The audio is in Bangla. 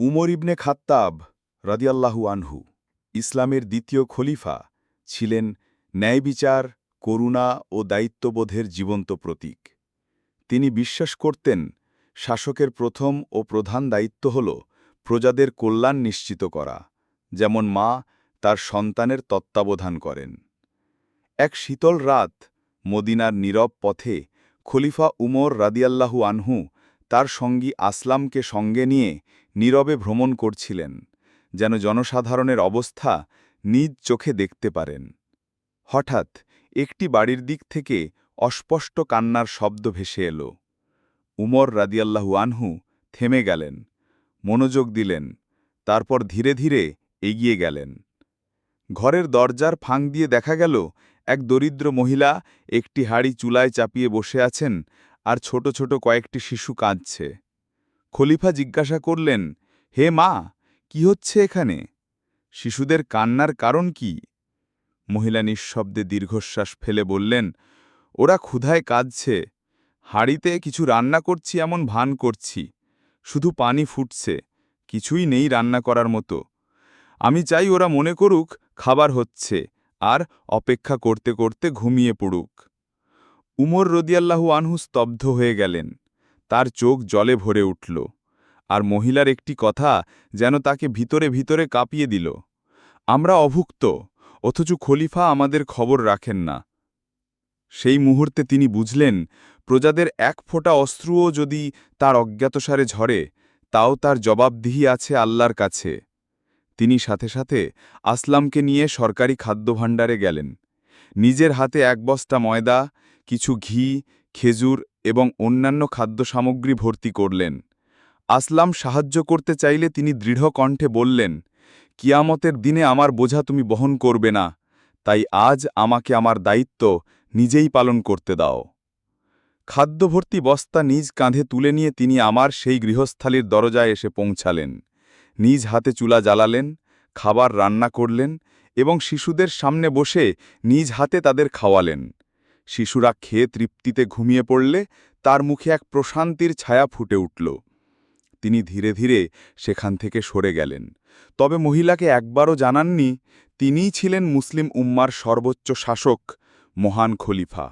উমর ইবনে খাত্তাব রাদিয়াল্লাহু আনহু ইসলামের দ্বিতীয় খলিফা ছিলেন ন্যায়বিচার, করুণা ও দায়িত্ববোধের জীবন্ত প্রতীক। তিনি বিশ্বাস করতেন শাসকের প্রথম ও প্রধান দায়িত্ব হল প্রজাদের কল্যাণ নিশ্চিত করা, যেমন মা তার সন্তানের তত্ত্বাবধান করেন। এক শীতল রাত মদিনার নীরব পথে খলিফা উমর রাদিয়াল্লাহু আনহু তার সঙ্গী আসলামকে সঙ্গে নিয়ে নীরবে ভ্রমণ করছিলেন, যেন জনসাধারণের অবস্থা নিজ চোখে দেখতে পারেন। হঠাৎ একটি বাড়ির দিক থেকে অস্পষ্ট কান্নার শব্দ ভেসে এল। উমর রাদিয়াল্লাহু আনহু থেমে গেলেন, মনোযোগ দিলেন, তারপর ধীরে ধীরে এগিয়ে গেলেন। ঘরের দরজার ফাঁক দিয়ে দেখা গেল এক দরিদ্র মহিলা একটি হাঁড়ি চুলায় চাপিয়ে বসে আছেন, আর ছোট ছোট কয়েকটি শিশু কাঁদছে। খলিফা জিজ্ঞাসা করলেন, হে মা, কি হচ্ছে এখানে? শিশুদের কান্নার কারণ কি? মহিলা নিঃশব্দে দীর্ঘশ্বাস ফেলে বললেন, ওরা ক্ষুধায় কাঁদছে। হাঁড়িতে কিছু রান্না করছি এমন ভান করছি, শুধু পানি ফুটছে, কিছুই নেই রান্না করার মতো। আমি চাই ওরা মনে করুক খাবার হচ্ছে, আর অপেক্ষা করতে করতে ঘুমিয়ে পড়ুক। উমর রদিয়াল্লাহু আনহু স্তব্ধ হয়ে গেলেন, তার চোখ জলে ভরে উঠল, আর মহিলার একটি কথা যেন তাকে ভিতরে ভিতরে কাঁপিয়ে দিল। আমরা অভুক্ত, অথচ খলিফা আমাদের খবর রাখেন না। সেই মুহূর্তে তিনি বুঝলেন, প্রজাদের এক ফোঁটা অশ্রুও যদি তার অজ্ঞাতসারে ঝরে, তাও তার জবাবদিহি আছে আল্লাহর কাছে। তিনি সাথে সাথে আসলামকে নিয়ে সরকারি খাদ্যভাণ্ডারে গেলেন। নিজের হাতে এক বস্তা ময়দা, কিছু ঘি, খেজুর এবং অন্যান্য খাদ্য সামগ্রী ভর্তি করলেন। আসলাম সাহায্য করতে চাইলে তিনি দৃঢ় কণ্ঠে বললেন, কিয়ামতের দিনে আমার বোঝা তুমি বহন করবে না, তাই আজ আমাকে আমার দায়িত্ব নিজেই পালন করতে দাও। খাদ্যভর্তি বস্তা নিজ কাঁধে তুলে নিয়ে তিনি আমার সেই গৃহস্থালির দরজায় এসে পৌঁছালেন। নিজ হাতে চুলা জ্বালালেন, খাবার রান্না করলেন এবং শিশুদের সামনে বসে নিজ হাতে তাদের খাওয়ালেন। শিশুরা খেয়ে তৃপ্তিতে ঘুমিয়ে পড়লে তার মুখে এক প্রশান্তির ছায়া ফুটে উঠল। তিনি ধীরে ধীরে সেখান থেকে সরে গেলেন, তবে মহিলাকে একবারও জানাননি তিনিই ছিলেন মুসলিম উম্মার সর্বোচ্চ শাসক, মহান খলিফা।